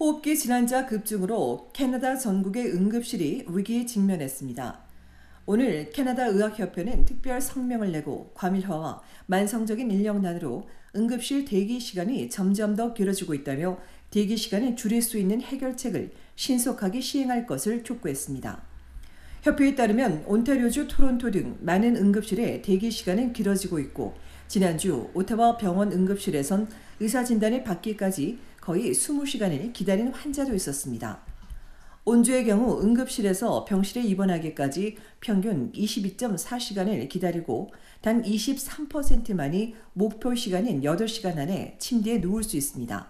호흡기 질환자 급증으로 캐나다 전국의 응급실이 위기에 직면했습니다. 오늘 캐나다 의학협회는 특별 성명을 내고 과밀화와 만성적인 인력난으로 응급실 대기 시간이 점점 더 길어지고 있다며 대기 시간을 줄일 수 있는 해결책을 신속하게 시행할 것을 촉구했습니다. 협회에 따르면 온타리오주 토론토 등 많은 응급실의 대기 시간은 길어지고 있고 지난주 오타와 병원 응급실에선 의사 진단을 받기까지 거의 20시간을 기다린 환자도 있었습니다. 온주의 경우 응급실에서 병실에 입원하기까지 평균 22.4시간을 기다리고 단 23%만이 목표 시간인 8시간 안에 침대에 누울 수 있습니다.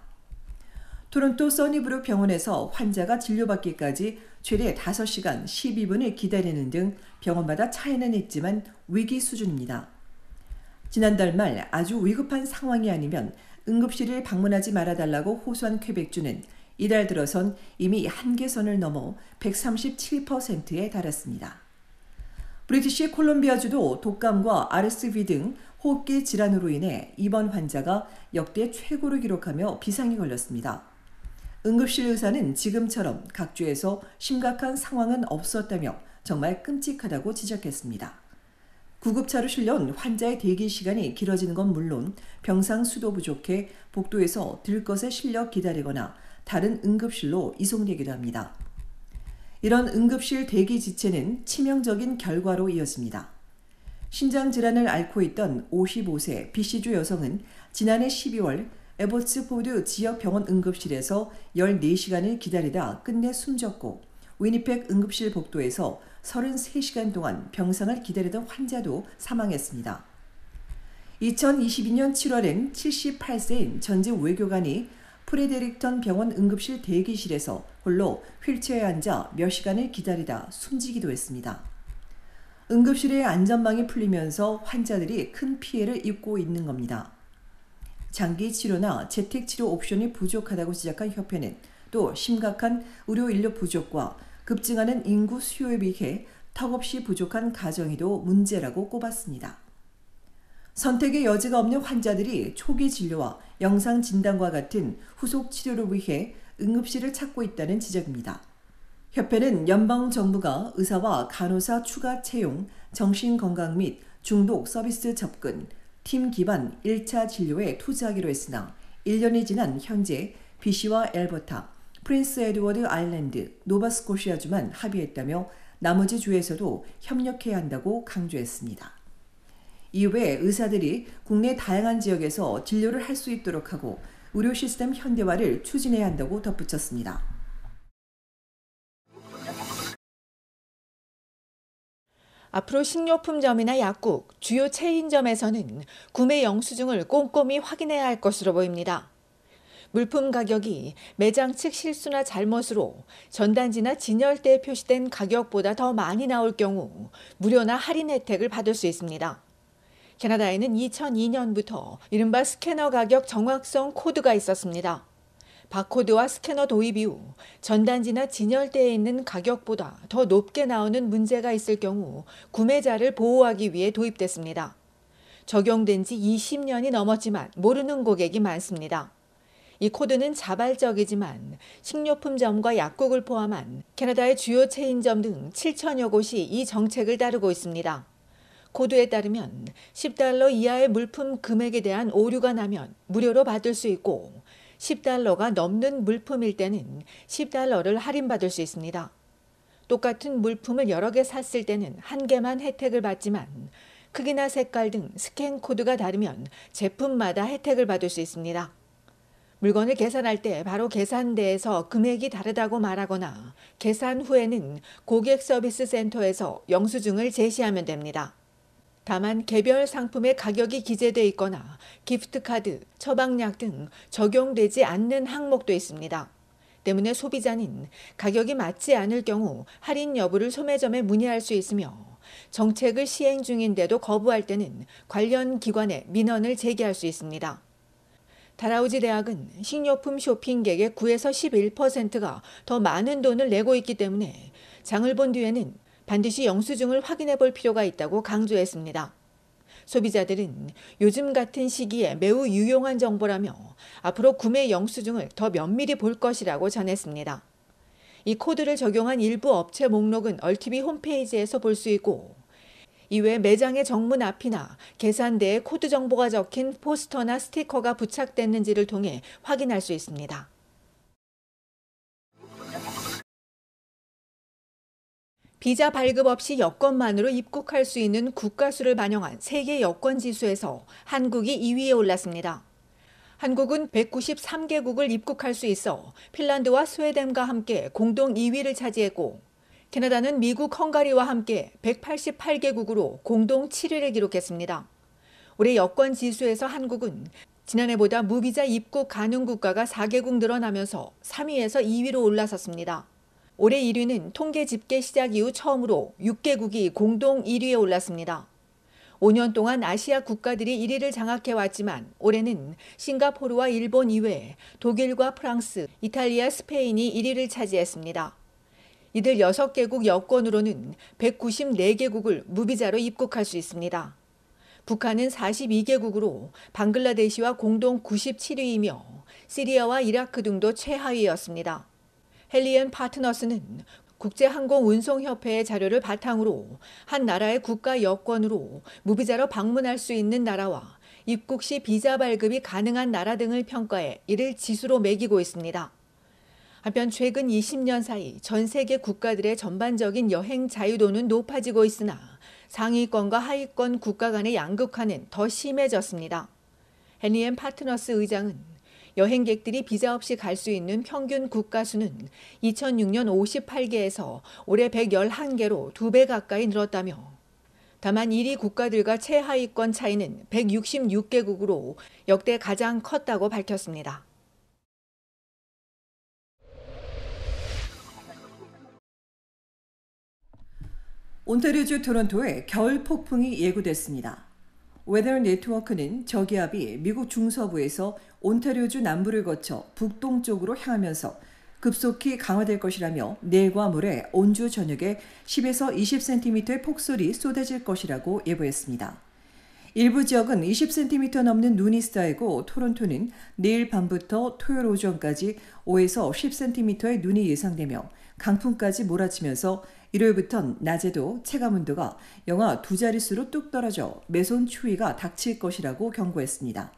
토론토 써니브룩 병원에서 환자가 진료받기까지 최대 5시간 12분을 기다리는 등 병원마다 차이는 있지만 위기 수준입니다. 지난달 말 아주 위급한 상황이 아니면 응급실을 방문하지 말아달라고 호소한 퀘벡주는 이달 들어선 이미 한계선을 넘어 137%에 달했습니다. 브리티시 콜롬비아주도 독감과 RSV 등 호흡기 질환으로 인해 입원 환자가 역대 최고를 기록하며 비상이 걸렸습니다. 응급실 의사는 지금처럼 각 주에서 심각한 상황은 없었다며 정말 끔찍하다고 지적했습니다. 구급차로 실려온 환자의 대기 시간이 길어지는 건 물론 병상 수도 부족해 복도에서 들것에 실려 기다리거나 다른 응급실로 이송되기도 합니다. 이런 응급실 대기 지체는 치명적인 결과로 이어집니다. 신장질환을 앓고 있던 55세 BC주 여성은 지난해 12월 에버츠포드 지역병원 응급실에서 14시간을 기다리다 끝내 숨졌고 위니펙 응급실 복도에서 33시간 동안 병상을 기다리던 환자도 사망했습니다. 2022년 7월엔 78세인 전직 외교관이 프레데릭턴 병원 응급실 대기실에서 홀로 휠체어에 앉아 몇 시간을 기다리다 숨지기도 했습니다. 응급실의 안전망이 풀리면서 환자들이 큰 피해를 입고 있는 겁니다. 장기 치료나 재택 치료 옵션이 부족하다고 지적한 협회는 또 심각한 의료 인력 부족과 급증하는 인구 수요에 비해 턱없이 부족한 가정이도 문제라고 꼽았습니다. 선택의 여지가 없는 환자들이 초기 진료와 영상 진단과 같은 후속 치료를 위해 응급실을 찾고 있다는 지적입니다. 협회는 연방정부가 의사와 간호사 추가 채용, 정신건강 및 중독 서비스 접근, 팀 기반 1차 진료에 투자하기로 했으나 1년이 지난 현재 BC와 엘버타, 프린스 에드워드 아일랜드, 노바스코시아주만 합의했다며 나머지 주에서도 협력해야 한다고 강조했습니다. 이외에 의사들이 국내 다양한 지역에서 진료를 할 수 있도록 하고 의료 시스템 현대화를 추진해야 한다고 덧붙였습니다. 앞으로 식료품점이나 약국, 주요 체인점에서는 구매 영수증을 꼼꼼히 확인해야 할 것으로 보입니다. 물품 가격이 매장 측 실수나 잘못으로 전단지나 진열대에 표시된 가격보다 더 많이 나올 경우 무료나 할인 혜택을 받을 수 있습니다. 캐나다에는 2002년부터 이른바 스캐너 가격 정확성 코드가 있었습니다. 바코드와 스캐너 도입 이후 전단지나 진열대에 있는 가격보다 더 높게 나오는 문제가 있을 경우 구매자를 보호하기 위해 도입됐습니다. 적용된 지 20년이 넘었지만 모르는 고객이 많습니다. 이 코드는 자발적이지만 식료품점과 약국을 포함한 캐나다의 주요 체인점 등 7천여 곳이 이 정책을 따르고 있습니다. 코드에 따르면 $10 이하의 물품 금액에 대한 오류가 나면 무료로 받을 수 있고 $10가 넘는 물품일 때는 $10를 할인받을 수 있습니다. 똑같은 물품을 여러 개 샀을 때는 한 개만 혜택을 받지만 크기나 색깔 등 스캔 코드가 다르면 제품마다 혜택을 받을 수 있습니다. 물건을 계산할 때 바로 계산대에서 금액이 다르다고 말하거나 계산 후에는 고객 서비스 센터에서 영수증을 제시하면 됩니다. 다만 개별 상품의 가격이 기재돼 있거나 기프트카드, 처방약 등 적용되지 않는 항목도 있습니다. 때문에 소비자는 가격이 맞지 않을 경우 할인 여부를 소매점에 문의할 수 있으며 정책을 시행 중인데도 거부할 때는 관련 기관에 민원을 제기할 수 있습니다. 달하우지 대학은 식료품 쇼핑객의 9에서 11%가 더 많은 돈을 내고 있기 때문에 장을 본 뒤에는 반드시 영수증을 확인해 볼 필요가 있다고 강조했습니다. 소비자들은 요즘 같은 시기에 매우 유용한 정보라며 앞으로 구매 영수증을 더 면밀히 볼 것이라고 전했습니다. 이 코드를 적용한 일부 업체 목록은 얼티비 홈페이지에서 볼 수 있고, 이외 매장의 정문 앞이나 계산대에 코드 정보가 적힌 포스터나 스티커가 부착됐는지를 통해 확인할 수 있습니다. 비자 발급 없이 여권만으로 입국할 수 있는 국가 수를 반영한 세계 여권 지수에서 한국이 2위에 올랐습니다. 한국은 193개국을 입국할 수 있어 핀란드와 스웨덴과 함께 공동 2위를 차지했고, 캐나다는 미국, 헝가리와 함께 188개국으로 공동 7위를 기록했습니다. 올해 여권 지수에서 한국은 지난해보다 무비자 입국 가능 국가가 4개국 늘어나면서 3위에서 2위로 올라섰습니다. 올해 1위는 통계 집계 시작 이후 처음으로 6개국이 공동 1위에 올랐습니다. 5년 동안 아시아 국가들이 1위를 장악해왔지만 올해는 싱가포르와 일본 이외에 독일과 프랑스, 이탈리아, 스페인이 1위를 차지했습니다. 이들 6개국 여권으로는 194개국을 무비자로 입국할 수 있습니다. 북한은 42개국으로 방글라데시와 공동 97위이며 시리아와 이라크 등도 최하위였습니다. 헬리언 파트너스는 국제항공운송협회의 자료를 바탕으로 한 나라의 국가 여권으로 무비자로 방문할 수 있는 나라와 입국 시 비자 발급이 가능한 나라 등을 평가해 이를 지수로 매기고 있습니다. 한편 최근 20년 사이 전 세계 국가들의 전반적인 여행 자유도는 높아지고 있으나 상위권과 하위권 국가 간의 양극화는 더 심해졌습니다. 헬리언 파트너스 의장은 여행객들이 비자 없이 갈 수 있는 평균 국가 수는 2006년 58개에서 올해 111개로 2배 가까이 늘었다며, 다만 1위 국가들과 최하위권 차이는 166개국으로 역대 가장 컸다고 밝혔습니다. 온타리오주 토론토에 겨울 폭풍이 예고됐습니다. 웨더 네트워크는 저기압이 미국 중서부에서 온타리오주 남부를 거쳐 북동쪽으로 향하면서 급속히 강화될 것이라며 내일과 모레 온주 전역에 10에서 20cm의 폭설이 쏟아질 것이라고 예보했습니다. 일부 지역은 20cm 넘는 눈이 쌓이고 토론토는 내일 밤부터 토요일 오전까지 5에서 10cm의 눈이 예상되며 강풍까지 몰아치면서 일요일부터는 낮에도 체감온도가 영하 2자릿수로 뚝 떨어져 매손 추위가 닥칠 것이라고 경고했습니다.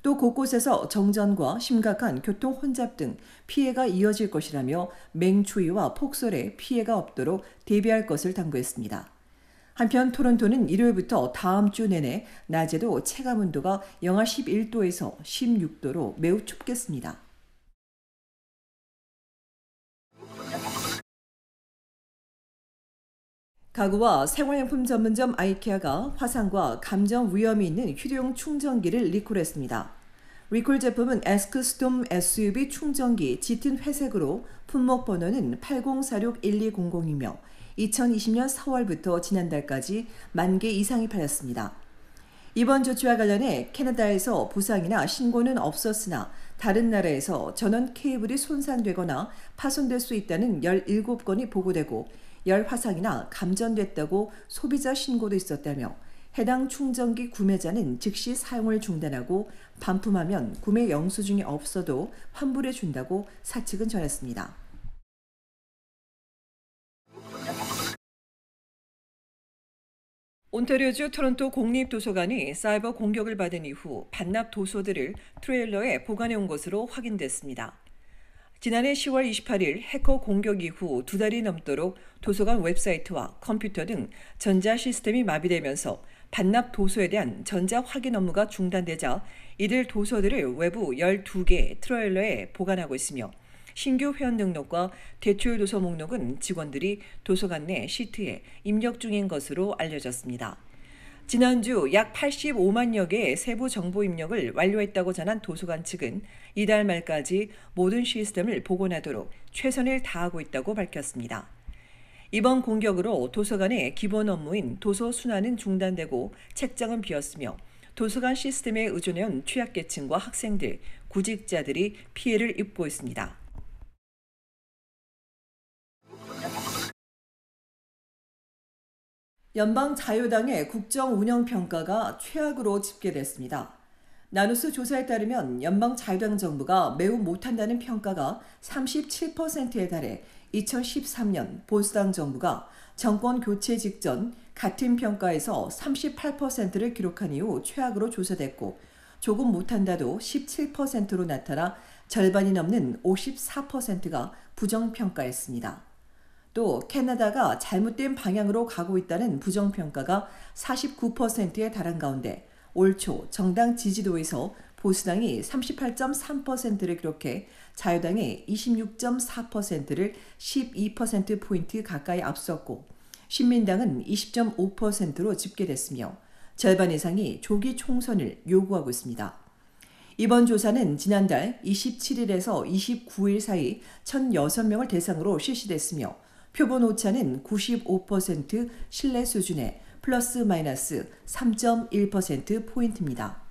또 곳곳에서 정전과 심각한 교통 혼잡 등 피해가 이어질 것이라며 맹추위와 폭설에 피해가 없도록 대비할 것을 당부했습니다. 한편 토론토는 일요일부터 다음 주 내내 낮에도 체감온도가 영하 11도에서 16도로 매우 춥겠습니다. 가구와 생활용품 전문점 아이케아가 화상과 감정 위험이 있는 휴대용 충전기를 리콜했습니다. 리콜 제품은 에스크스톰 SUV 충전기 짙은 회색으로 품목 번호는 80461200이며 2020년 4월부터 지난달까지 10,000개 이상이 팔렸습니다. 이번 조치와 관련해 캐나다에서 부상이나 신고는 없었으나 다른 나라에서 전원 케이블이 손상되거나 파손될 수 있다는 17건이 보고되고 열 화상이나 감전됐다고 소비자 신고도 있었다며 해당 충전기 구매자는 즉시 사용을 중단하고 반품하면 구매 영수증이 없어도 환불해 준다고 사측은 전했습니다. 온타리오주 토론토 공립도서관이 사이버 공격을 받은 이후 반납 도서들을 트레일러에 보관해 온 것으로 확인됐습니다. 지난해 10월 28일 해커 공격 이후 2달이 넘도록 도서관 웹사이트와 컴퓨터 등 전자 시스템이 마비되면서 반납 도서에 대한 전자 확인 업무가 중단되자 이들 도서들을 외부 12개 트레일러에 보관하고 있으며 신규 회원 등록과 대출 도서 목록은 직원들이 도서관 내 시트에 입력 중인 것으로 알려졌습니다. 지난주 약 85만여 개의 세부 정보 입력을 완료했다고 전한 도서관 측은 이달 말까지 모든 시스템을 복원하도록 최선을 다하고 있다고 밝혔습니다. 이번 공격으로 도서관의 기본 업무인 도서 순환은 중단되고 책장은 비었으며 도서관 시스템에 의존해온 취약계층과 학생들, 구직자들이 피해를 입고 있습니다. 연방 자유당의 국정 운영 평가가 최악으로 집계됐습니다. 나누스 조사에 따르면 연방 자유당 정부가 매우 못한다는 평가가 37%에 달해 2013년 보수당 정부가 정권 교체 직전 같은 평가에서 38%를 기록한 이후 최악으로 조사됐고, 조금 못한다도 17%로 나타나 절반이 넘는 54%가 부정평가했습니다. 또 캐나다가 잘못된 방향으로 가고 있다는 부정평가가 49%에 달한 가운데 올 초 정당 지지도에서 보수당이 38.3%를 기록해 자유당의 26.4%를 12%포인트 가까이 앞섰고, 신민당은 20.5%로 집계됐으며 절반 이상이 조기 총선을 요구하고 있습니다. 이번 조사는 지난달 27일에서 29일 사이 1,006명을 대상으로 실시됐으며 표본 오차는 95% 신뢰 수준의 플러스 마이너스 3.1%포인트입니다.